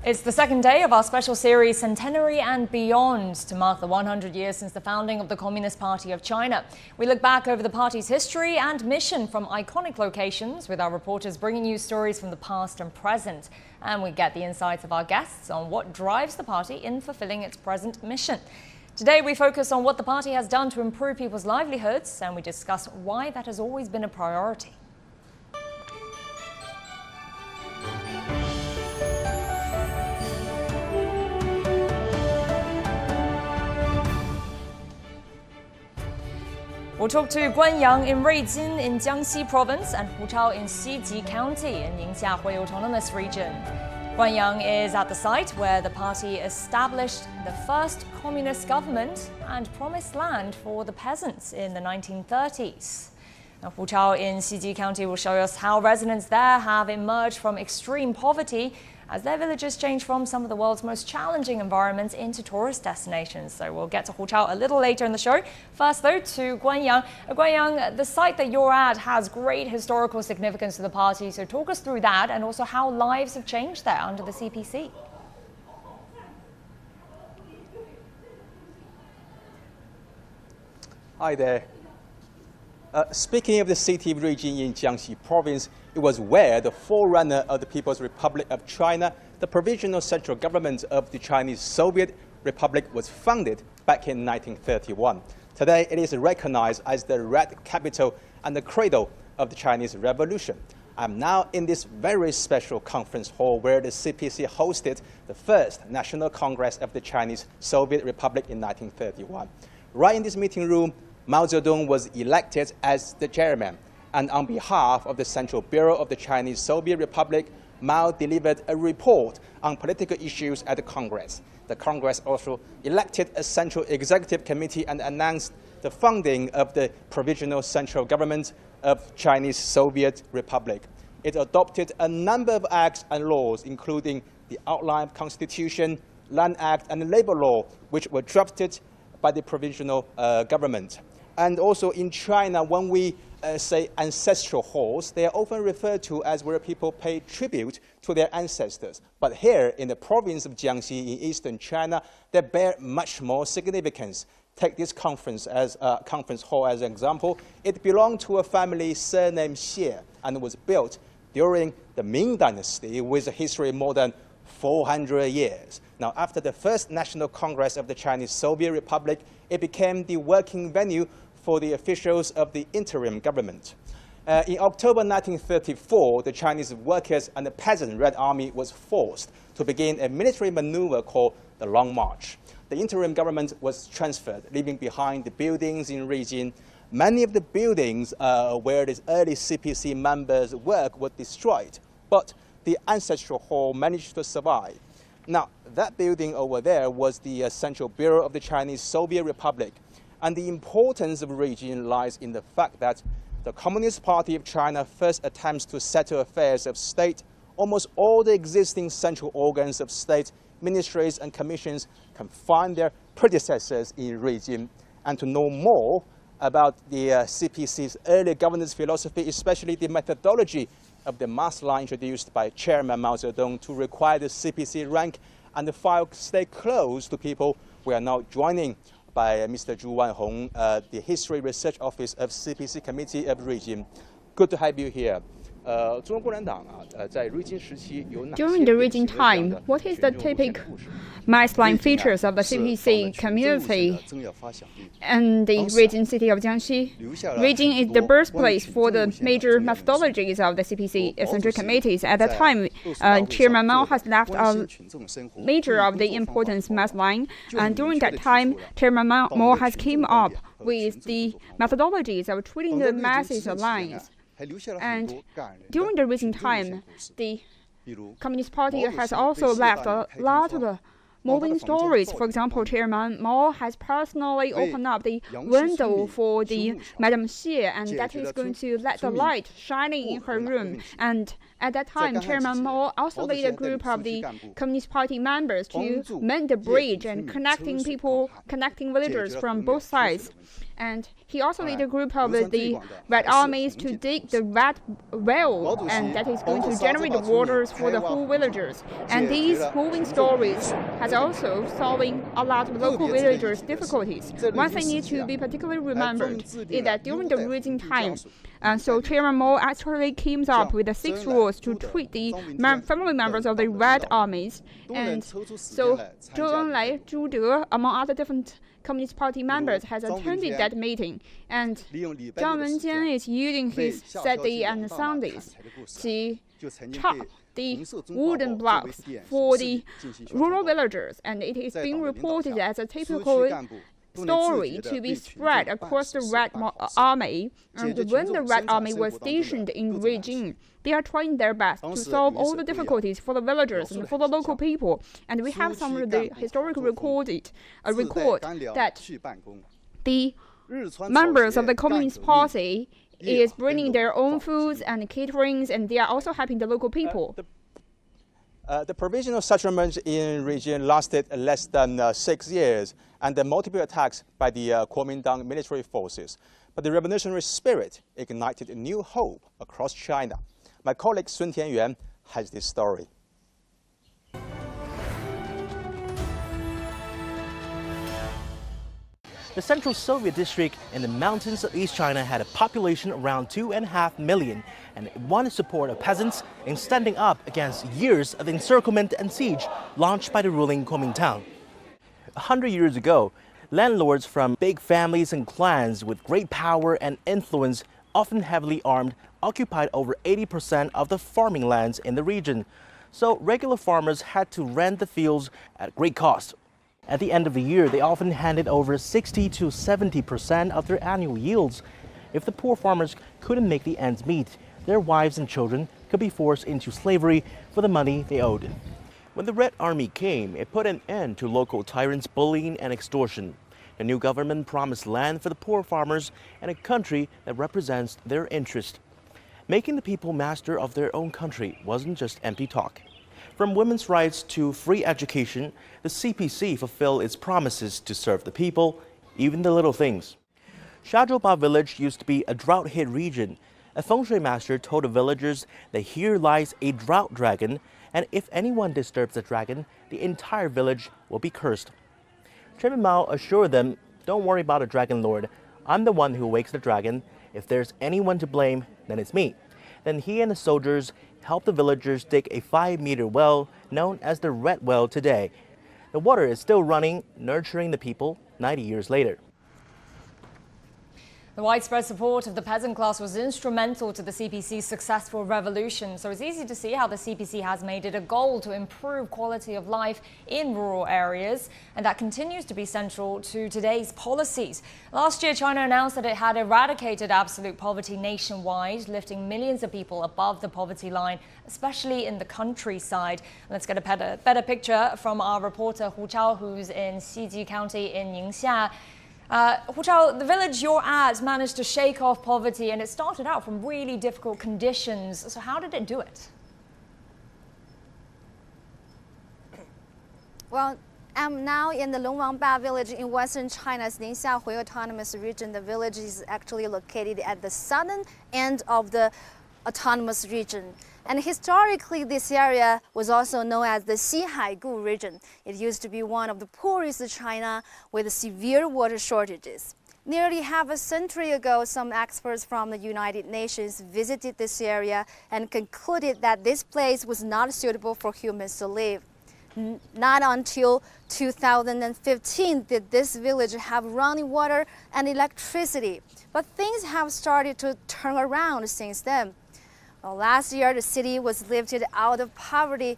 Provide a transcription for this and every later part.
It's the second day of our special series Centenary and Beyond to mark the 100 years since the founding of the Communist Party of China. We look back over the party's history and mission from iconic locations, with our reporters bringing you stories from the past and present. And we get the insights of our guests on what drives the party in fulfilling its present mission. Today we focus on what the party has done to improve people's livelihoods, and we discuss why that has always been a priority. We'll talk to Guanyang in Ruijin in Jiangxi province and Huchao in Xiji County in Ningxia Autonomous region. Guanyang is at the site where the party established the first communist government and promised land for the peasants in the 1930s. Now, Huchao in Xiji County will show us how residents there have emerged from extreme poverty as their villages change from some of the world's most challenging environments into tourist destinations. So we'll get to Huchao a little later in the show. First, though, to Guanyang. Guanyang, the site that you're at has great historical significance to the party. So talk us through that and also how lives have changed there under the CPC. Hi there. Speaking of the city of Ruijin in Jiangxi province, it was where the forerunner of the People's Republic of China, the Provisional Central Government of the Chinese Soviet Republic, was founded back in 1931. Today, it is recognized as the Red Capital and the cradle of the Chinese Revolution. I'm now in this very special conference hall where the CPC hosted the first National Congress of the Chinese Soviet Republic in 1931. Right in this meeting room, Mao Zedong was elected as the chairman, and on behalf of the Central Bureau of the Chinese Soviet Republic, Mao delivered a report on political issues at the Congress. The Congress also elected a Central Executive Committee and announced the founding of the Provisional Central Government of Chinese Soviet Republic. It adopted a number of acts and laws, including the Outline Constitution, Land Act, and Labor Law, which were drafted by the provisional government. And also in China, when we say ancestral halls, they are often referred to as where people pay tribute to their ancestors. But here in the province of Jiangxi in eastern China, they bear much more significance. Take this conference hall as an example. It belonged to a family surnamed Xie and was built during the Ming Dynasty with a history more than 400 years. Now, after the first National Congress of the Chinese Soviet Republic, it became the working venue for the officials of the interim government. In October 1934, the Chinese workers and the peasant Red Army was forced to begin a military maneuver called the Long March. The interim government was transferred, leaving behind the buildings in Ruijin. Many of the buildings where the early CPC members worked were destroyed, but the ancestral hall managed to survive. Now, that building over there was the Central Bureau of the Chinese Soviet Republic. And the importance of Ruijin lies in the fact that the Communist Party of China first attempts to settle affairs of state. Almost all the existing central organs of state, ministries and commissions can find their predecessors in Ruijin. And to know more about the CPC's early governance philosophy, especially the methodology of the mass law introduced by Chairman Mao Zedong to require the CPC rank and the file stay close to people, we are now joining by Mr. Zhu Wanhong, the History Research Office of CPC Committee of Ruijin. Good to have you here. During the Ruijin time, what is the typical mass line features of the CPC community and the Ruijin city of Jiangxi? Ruijin is the birthplace for the major methodologies of the CPC central committees. At that time, Chairman Mao has left a major of the important mass line, and during that time, Chairman Mao has came up with the methodologies of treating the masses lines. And during the recent time, the Communist Party has also left a lot of moving stories. For example, Chairman Mao has personally opened up the window for the Madame Xie, and that is going to let the light shining in her room. And at that time, Chairman Mao also led a group of the Communist Party members to mend the bridge and connecting villagers from both sides. And he also led a group of the Red Armies to dig the Red Well, and that is going to generate the waters for the whole villagers. And these moving stories has also solving a lot of local villagers' difficulties. One thing needs to be particularly remembered is that during the Ruijin time, so Chairman Mao actually came up with the 6 rules to treat the family members of the Red Armies. And so Zhou Enlai, Zhu De, among other different Communist Party members, has attended that meeting. And Zhang Wenjian is using his Saturday and Sundays to chop the wooden blocks for the rural villagers, and it is being reported as a typical story to be spread across the Red Army. And when the Red Army was stationed in Ruijin, they are trying their best to solve all the difficulties for the villagers and for the local people. And we have some of the historical record that the members of the Communist Party is bringing their own foods and caterings, and they are also helping the local people. The provisional settlement in region lasted less than 6 years, and the multiple attacks by the Kuomintang military forces. But the revolutionary spirit ignited new hope across China. My colleague Sun Tianyuan has this story. The central Soviet district in the mountains of East China had a population around 2.5 million, and it wanted support of peasants in standing up against years of encirclement and siege launched by the ruling Kuomintang. 100 years ago, landlords from big families and clans with great power and influence, often heavily armed, occupied over 80% of the farming lands in the region. So regular farmers had to rent the fields at great cost. At the end of the year, they often handed over 60 to 70% of their annual yields. If the poor farmers couldn't make the ends meet, their wives and children could be forced into slavery for the money they owed. When the Red Army came, it put an end to local tyrants' bullying and extortion. The new government promised land for the poor farmers and a country that represents their interest. Making the people master of their own country wasn't just empty talk. From women's rights to free education, the CPC fulfilled its promises to serve the people, even the little things. Shazhouba village used to be a drought-hit region. A feng shui master told the villagers that here lies a drought dragon, and if anyone disturbs the dragon, the entire village will be cursed. Chairman Mao assured them, "Don't worry about a dragon lord. I'm the one who wakes the dragon. If there's anyone to blame, then it's me." Then he and the soldiers helped the villagers dig a 5-meter well known as the Red Well today. The water is still running, nurturing the people 90 years later. The widespread support of the peasant class was instrumental to the CPC's successful revolution, so it's easy to see how the CPC has made it a goal to improve quality of life in rural areas, and that continues to be central to today's policies. Last year, China announced that it had eradicated absolute poverty nationwide, lifting millions of people above the poverty line, especially in the countryside. Let's get a better picture from our reporter Hu Chao, who's in CGTN County in Ningxia. Hu Chao, the village you're at managed to shake off poverty, and it started out from really difficult conditions. So how did it do it? Well, I'm now in the Longwangba village in western China's Ningxia Hui Autonomous Region. The village is actually located at the southern end of the autonomous region. And historically, this area was also known as the Xihaigu region. It used to be one of the poorest in China with severe water shortages. Nearly half a century ago, some experts from the United Nations visited this area and concluded that this place was not suitable for humans to live. Not until 2015 did this village have running water and electricity. But things have started to turn around since then. Well, last year, the city was lifted out of poverty.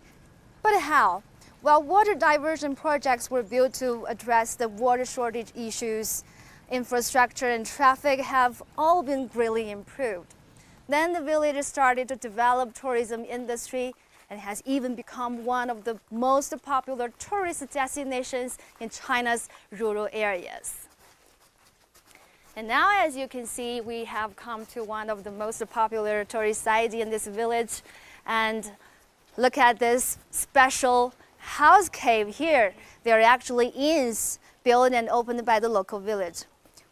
But how? Well, water diversion projects were built to address the water shortage issues. Infrastructure and traffic have all been greatly improved. Then the village started to develop tourism industry and has even become one of the most popular tourist destinations in China's rural areas. And now, as you can see, we have come to one of the most popular tourist sites in this village. And look at this special house cave here. They are actually inns built and opened by the local village.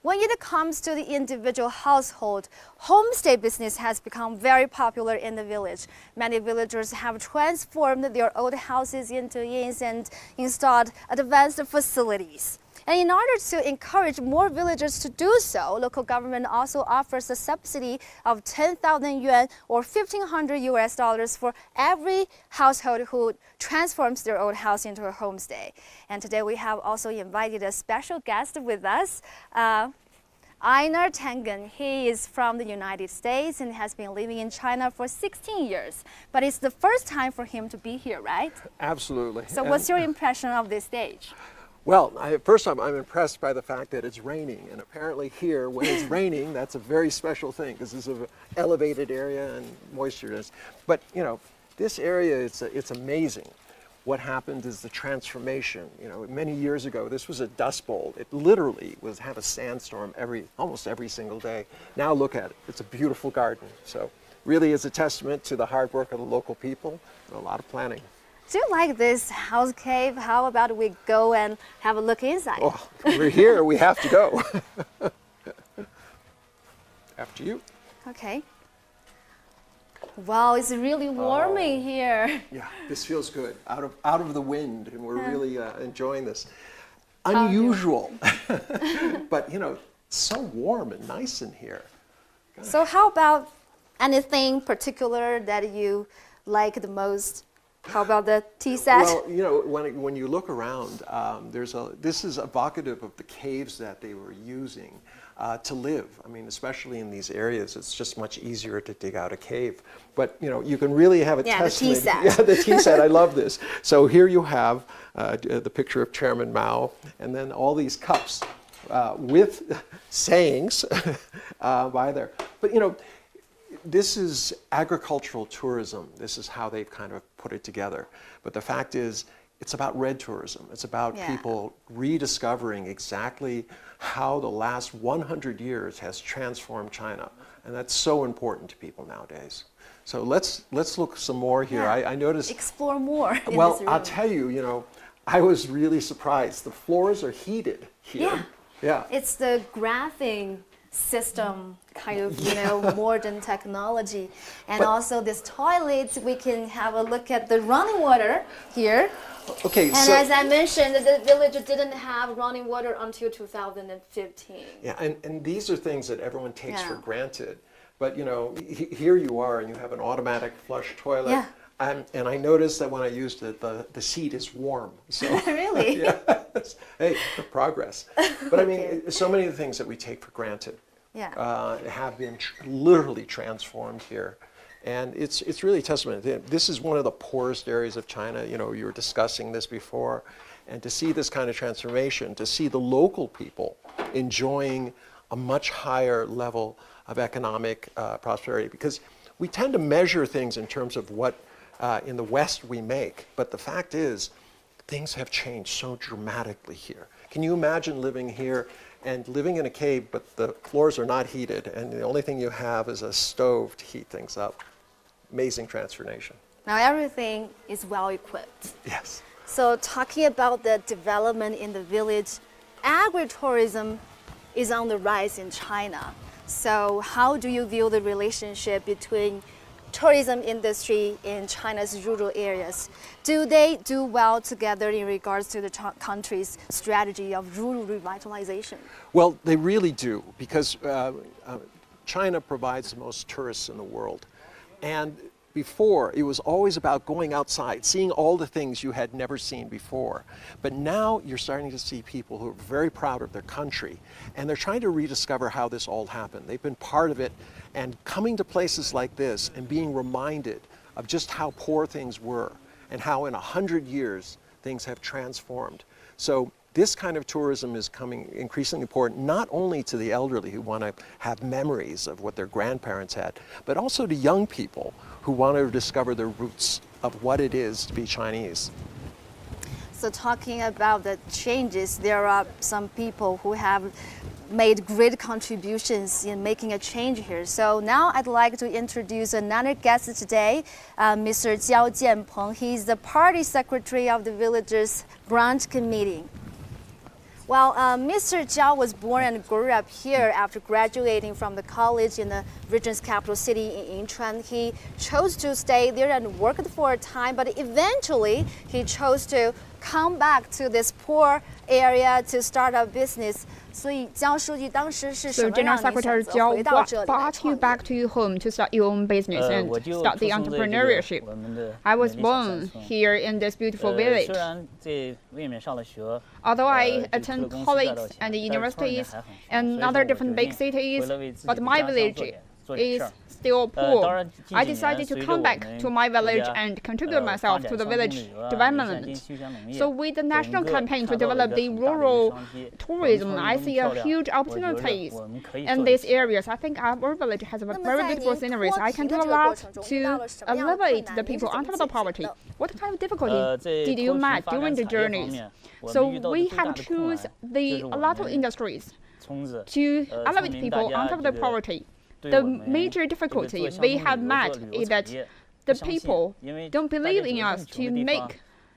When it comes to the individual household, homestay business has become very popular in the village. Many villagers have transformed their old houses into inns and installed advanced facilities. And in order to encourage more villagers to do so, local government also offers a subsidy of 10,000 yuan or $1,500 for every household who transforms their old house into a homestay. And today we have also invited a special guest with us, Einar Tangen. He is from the United States and has been living in China for 16 years. But it's the first time for him to be here, right? Absolutely. So what's your impression of this stage? Well, first I'm impressed by the fact that it's raining, and apparently here, when it's raining, that's a very special thing because this is an elevated area and moisture is. But you know, this area, it's amazing. What happened is the transformation. You know, many years ago, this was a dust bowl. It literally had a sandstorm almost every single day. Now look at it; it's a beautiful garden. So, really, is a testament to the hard work of the local people and a lot of planning. Do you like this house cave? How about we go and have a look inside? Oh, we're here, we have to go. After you. Okay. Wow, it's really warming here. Yeah, this feels good. Out of the wind, and we're really enjoying this. Unusual, but you know, so warm and nice in here. So how about anything particular that you like the most? How about the tea set? Well, you know, when you look around, this is evocative of the caves that they were using to live. I mean, especially in these areas, it's just much easier to dig out a cave. But you know, you can really have a testament. The tea set. Yeah, the tea set. I love this. So here you have the picture of Chairman Mao, and then all these cups with sayings by there. But you know, this is agricultural tourism. This is how they've kind of put it together. But the fact is, it's about red tourism. It's about people rediscovering exactly how the last 100 years has transformed China. And that's so important to people nowadays. So let's look some more here. Yeah. I noticed... Explore more in Well, this room. I'll tell you, you know, I was really surprised. The floors are heated here. Yeah. It's the graphing system, kind of, you know, modern technology. And also this toilet, we can have a look at the running water here. Okay, And so, as I mentioned, the village didn't have running water until 2015. yeah, and these are things that everyone takes for Yeah. granted. But you know, here you are, and you have an automatic flush toilet. Yeah. And I noticed that when I used it, the seat is warm. So Really? yes. Hey, progress. But I mean, so many of the things that we take for granted have been literally transformed here. And it's really a testament. This is one of the poorest areas of China. You know, you were discussing this before. And to see this kind of transformation, to see the local people enjoying a much higher level of economic prosperity. Because we tend to measure things in terms of what in the West we make. But the fact is, things have changed so dramatically here. Can you imagine living here and living in a cave, but the floors are not heated, and the only thing you have is a stove to heat things up? Amazing transformation. Now everything is well equipped. Yes. So talking about the development in the village, agritourism is on the rise in China. So how do you view the relationship between tourism industry in China's rural areas? Do they do well together in regards to the country's strategy of rural revitalization? Well, they really do, because China provides the most tourists in the world. And before, it was always about going outside, seeing all the things you had never seen before. But now you're starting to see people who are very proud of their country, and they're trying to rediscover how this all happened. They've been part of it, and coming to places like this and being reminded of just how poor things were and how in 100 years things have transformed. So this kind of tourism is becoming increasingly important, not only to the elderly who want to have memories of what their grandparents had, but also to young people who want to discover their roots of what it is to be Chinese. So talking about the changes, there are some people who have made great contributions in making a change here. So now I'd like to introduce another guest today, Mr. Jiao Jianpeng. He's the party secretary of the village's branch committee. Well, Mr. Zhao was born and grew up here after graduating from the college in the region's capital city in Yingchuan. He chose to stay there and worked for a time, but eventually he chose to come back to this poor area to start a business. 所以江书记当时是什 So 么让 General 你选 Secretary 择回 Jiao, 到 what 这里来 brought you 创 back 业？ to your home to start your own business and 我就 start the 出生在这个 entrepreneurship? 我们的 I was 美丽小山 born 村 here in this beautiful 虽 village. 然在外面上了学 Although I 就出了 attend 公司赚 colleges 到钱 and 但是村里面 universities 还很穷 and 所以 other 说我 different 决 big 定 cities, 回来为自己 but 的 my 家乡做 village 点事 is 儿 still 当 poor. 然近 I 几年 decided to 随着 come 我 back 们 to my 国 village 家 and contribute 发 myself 展 to the 乡村 village 旅游啊 development. 林山间休闲农业 So with the 整 national 个 campaign to 看到了 develop 一 the 个很大的一个 rural 商机 tourism, 我们 I 村 see 这 a 么漂亮 huge 我觉得 opportunities 我们可以 in 做 these 这些 areas. I think our village has a 那么 very 在 beautiful 您 sceneries. 脱 I 贫 can 的 do a 这个过 lot 程中 to 遇到了什么样的困 elevate 难？ the 您是 people 怎么 onto 解 the 决 poverty. 的？ What kind of 在 difficulty 脱 did 贫 you 发 meet 展 during the 产业方 journeys? 面我 So 们遇到的 we 最大 have 的困 choose 难 the 就是 a 我 lot of 们 industries 村子 to 村 elevate 民 people 大 out 家 of the 这个 poverty. 对 The 我们 major 这个 difficulty 做乡 we 村 have 旅游 met 做旅游 is 产 that 业 the 不相信 people 因为 don't 大家 believe 觉 in 得这么 us 穷 to 的地 make 方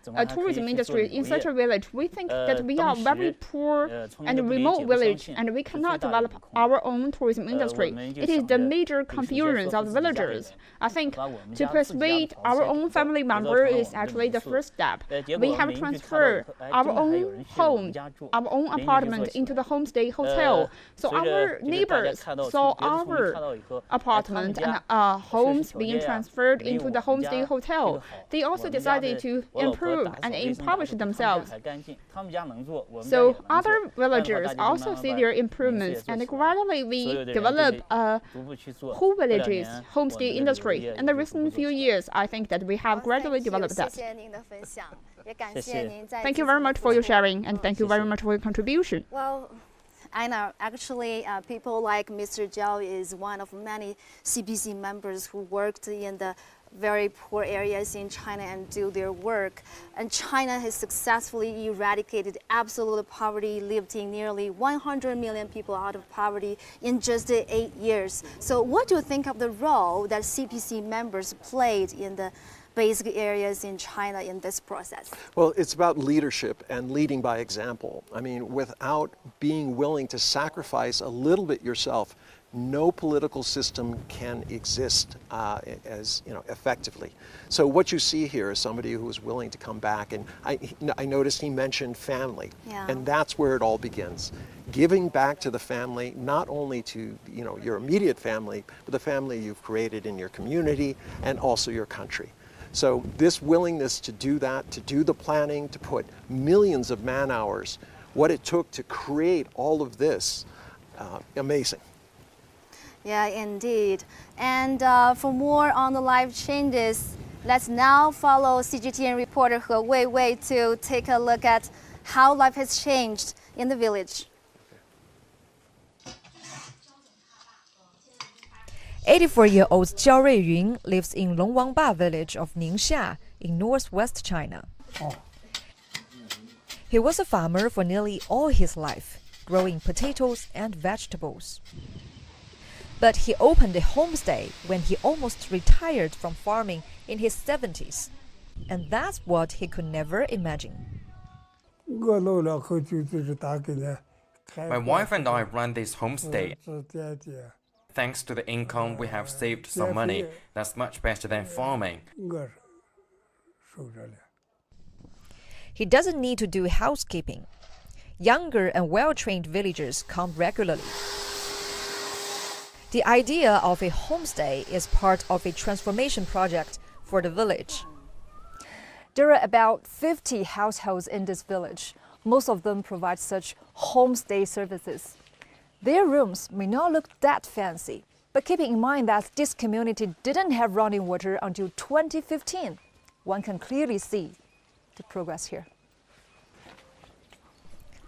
怎么 a 还可以 tourism 去做 industry 旅 in 游 such a 业 village. We think that we 当 are very 时 poor 村民 and 的不理 remote 解不相 village, 信 and we 是最 cannot 大的一 develop 个困难 our own tourism 我 industry. 们就 It is 想 the 着 major 你首先 confusions 说 of 服 the 自己家里 villagers. 人 I think 把我们 to 家自己家的 persuade 房 our 先 own 做 family 做 member 成了 is 我们的 actually 民 the 宿 first step. 结 We 果 have 邻居看到以 transferred 后哎 our 真的还有 own 人去我们 home, 家住 our own 邻居就做 apartment 起 into 来 the homestay hotel. So 随着 our 这个大家 neighbors 看到 saw 别的村民 our 看到以后哎他们 apartment and 家 homes 设施条 being 件啊 transferred 没有 into 我 the 们 homestay 家这个 hotel. 好 They 我 also 们家 decided 的 to 我老婆 improve 打扫 and 卫生打 impoverish 得比他们家 themselves. 还干净他们家能做我们家 So 也能做 other 这样的话 villagers 大家就慢 also 慢 see 把 their 民宿也 improvements 做 and 起来 gradually 所 we 有的人就 develop 得 a 逐步去做 whole 这两 villages 年我 homestay 们的旅游 industry. 业 In 也 the 就逐步 recent 做 few 起来 years, I think that we have gradually developed 谢 that. 谢您的分享，也感谢谢谢您在 Thank you 基层 very 的 much 付 for your 出 sharing and thank you very 谢谢 much for your contribution. Well, I know actually people like Mr. Zhao is one of many CPC members who worked in the very poor areas in China and do their work. And China has successfully eradicated absolute poverty, lifting nearly 100 million people out of poverty in just 8 years. So what do you think of the role that CPC members played in the basic areas in China in this process? Well, it's about leadership and leading by example. I mean, without being willing to sacrifice a little bit yourself, no political system can exist as effectively. So what you see here is somebody who is willing to come back, and I noticed he mentioned family, and that's where it all begins. Giving back to the family, not only to your immediate family, but the family you've created in your community and also your country. So this willingness to do that, to do the planning, to put millions of man hours, what it took to create all of this, amazing. Yeah, indeed. And for more on the life changes, let's now follow CGTN reporter He Weiwei to take a look at how life has changed in the village. 84-year-old Jiao Ruiyun lives in Longwangba village of Ningxia in northwest China. He was a farmer for nearly all his life, growing potatoes and vegetables. But he opened a homestay when he almost retired from farming in his 70s. And that's what he could never imagine. My wife and I run this homestay. Thanks to the income, we have saved some money. That's much better than farming. He doesn't need to do housekeeping. Younger and well-trained villagers come regularly. The idea of a homestay is part of a transformation project for the village. There are about 50 households in this village. Most of them provide such homestay services. Their rooms may not look that fancy, but keeping in mind that this community didn't have running water until 2015, one can clearly see the progress here.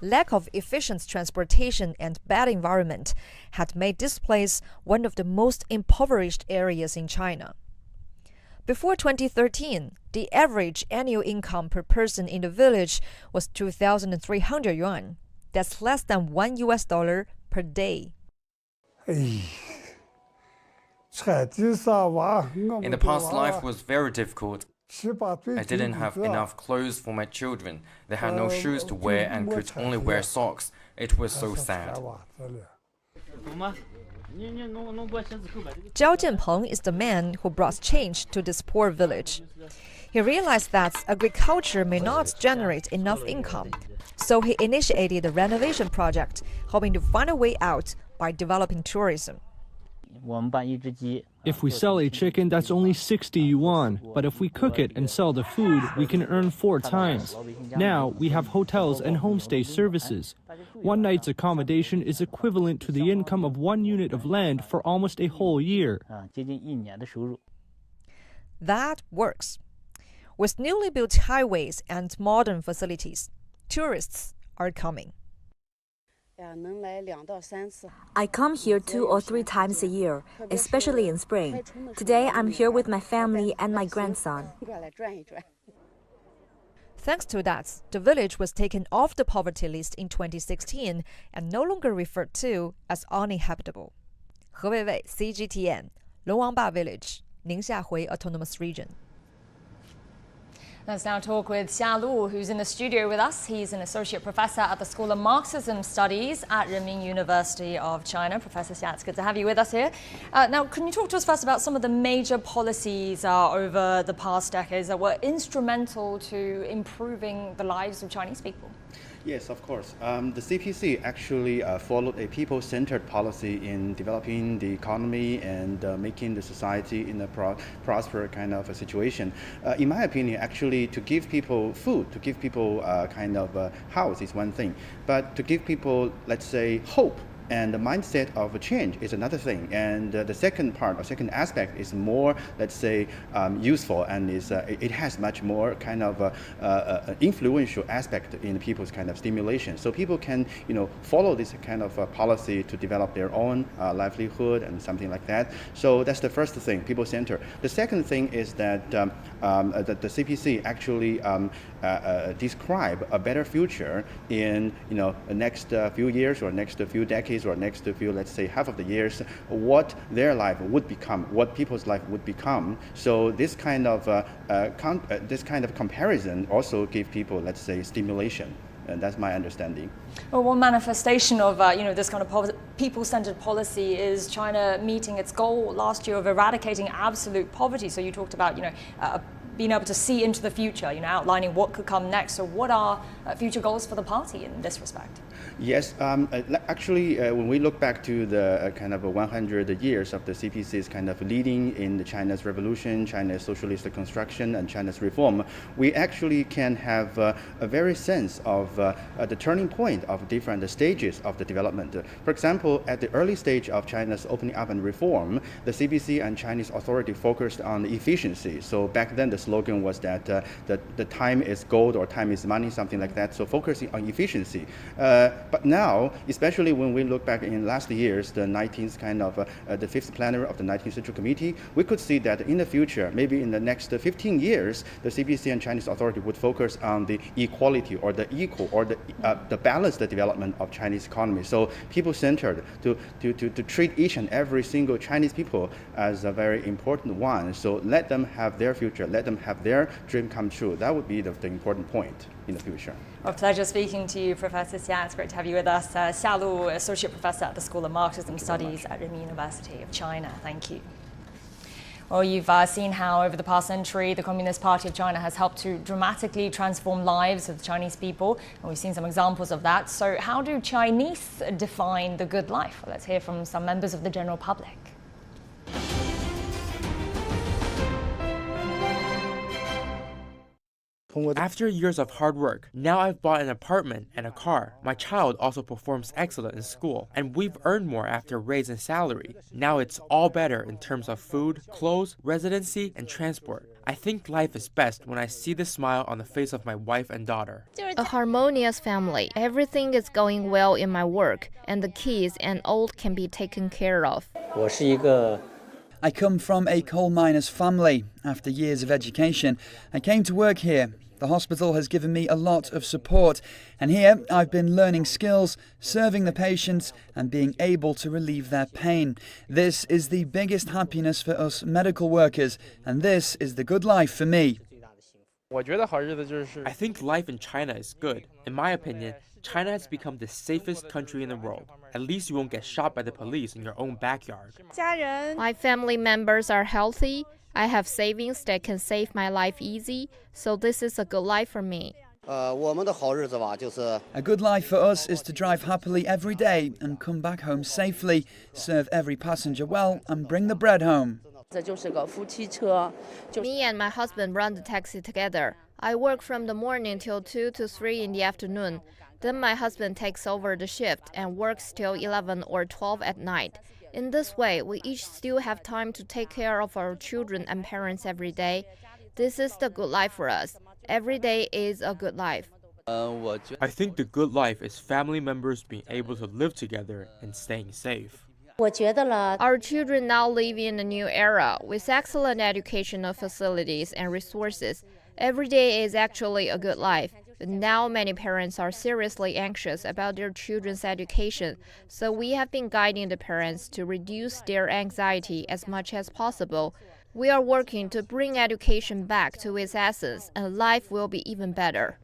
Lack of efficient transportation and bad environment had made this place one of the most impoverished areas in China. Before 2013, the average annual income per person in the village was 2,300 yuan. That's less than $1 per day. In the past, life was very difficult. I didn't have enough clothes for my children. They had no shoes to wear and could only wear socks. It was so sad. Zhao Jianpeng is the man who brought change to this poor village. He realized that agriculture may not generate enough income, so he initiated a renovation project, hoping to find a way out by developing tourism. If we sell a chicken, that's only 60 yuan. But if we cook it and sell the food, we can earn 4 times. Now we have hotels and homestay services. One night's accommodation is equivalent to the income of 1 unit of land for almost a whole year. That works. With newly built highways and modern facilities, tourists are coming. I come here 2 or 3 times a year, especially in spring. Today I'm here with my family and my grandson. Thanks to that, the village was taken off the poverty list in 2016 and no longer referred to as uninhabitable. He Weiwei, CGTN, Longwangba Village, Ningxia Autonomous Region. Let's now talk with Xia Lu, who's in the studio with us. He's an associate professor at the School of Marxism Studies at Renmin University of China. Professor Xia, it's good to have you with us here. Now, can you talk to us first about some of the major policies over the past decades that were instrumental to improving the lives of Chinese people? Yes, of course. The CPC actually followed a people-centered policy in developing the economy and making the society in a prosperous kind of a situation. In my opinion, actually, to give people food, to give people kind of a house is one thing, but to give people, let's say, hope and the mindset of a change is another thing. And the second part, or second aspect, is more, let's say, useful, and it has much more kind of influential aspect in people's kind of stimulation. So people can, follow this kind of policy to develop their own livelihood and something like that. So that's the first thing, people-centered. The second thing is that the CPC actually describe a better future in, the next few years or next few decades or next few, let's say, half of the years, what their life would become, what people's life would become. So this kind of comparison also give people, let's say, stimulation. And that's my understanding. Well, one manifestation of this kind of people-centered policy is China meeting its goal last year of eradicating absolute poverty. So you talked about being able to see into the future, outlining what could come next. So what are future goals for the party in this respect? Yes, actually, when we look back to the kind of 100 years of the CPC's kind of leading in the China's revolution, China's socialist construction, and China's reform, we actually can have a very sense of the turning point of different stages of the development. For example, at the early stage of China's opening up and reform, the CPC and Chinese authority focused on efficiency. So back then, the slogan was that the time is gold or time is money, something like that. So focusing on efficiency. But now, especially when we look back in last years, the 19th kind of the 5th plenary of the 19th Central Committee, we could see that in the future, maybe in the next 15 years, the CPC and Chinese authority would focus on the equality or the equal or the balanced development of Chinese economy. So people-centered to treat each and every single Chinese people as a very important one. So let them have their future, let them have their dream come true. That would be the important point in the future. A pleasure speaking to you, Professor Xia. It's great to have you with us. Xia Lu, Associate Professor at the School of Marxism Studies at Renmin University of China. Thank you. Well, you've seen how over the past century, the Communist Party of China has helped to dramatically transform lives of Chinese people, and we've seen some examples of that. So how do Chinese define the good life? Well, let's hear from some members of the general public. After years of hard work, now I've bought an apartment and a car. My child also performs excellent in school, and we've earned more after raise in salary. Now it's all better in terms of food, clothes, residency, and transport. I think life is best when I see the smile on the face of my wife and daughter. A harmonious family. Everything is going well in my work, and the kids and old can be taken care of. I come from a coal miner's family. After years of education, I came to work here. The hospital has given me a lot of support, and here I've been learning skills, serving the patients, and being able to relieve their pain. This is the biggest happiness for us medical workers, and this is the good life for me. I think life in China is good. In my opinion, China has become the safest country in the world. At least you won't get shot by the police in your own backyard. My family members are healthy. I have savings that can save my life easy, so this is a good life for me. A good life for us is to drive happily every day and come back home safely, serve every passenger well, and bring the bread home. Me and my husband run the taxi together. I work from the morning till 2 to 3 in the afternoon. Then my husband takes over the shift and works till 11 or 12 at night. In this way, we each still have time to take care of our children and parents every day. This is the good life for us. Every day is a good life. I think the good life is family members being able to live together and staying safe. Our children now live in a new era with excellent educational facilities and resources. Every day is actually a good life. But now many parents are seriously anxious about their children's education, so we have been guiding the parents to reduce their anxiety as much as possible. We are working to bring education back to its essence, and life will be even better.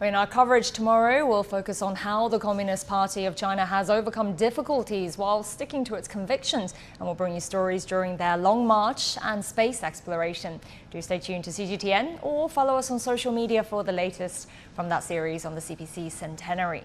In our coverage tomorrow, we'll focus on how the Communist Party of China has overcome difficulties while sticking to its convictions, and we'll bring you stories during their long march and space exploration. Do stay tuned to CGTN or follow us on social media for the latest from that series on the CPC Centenary.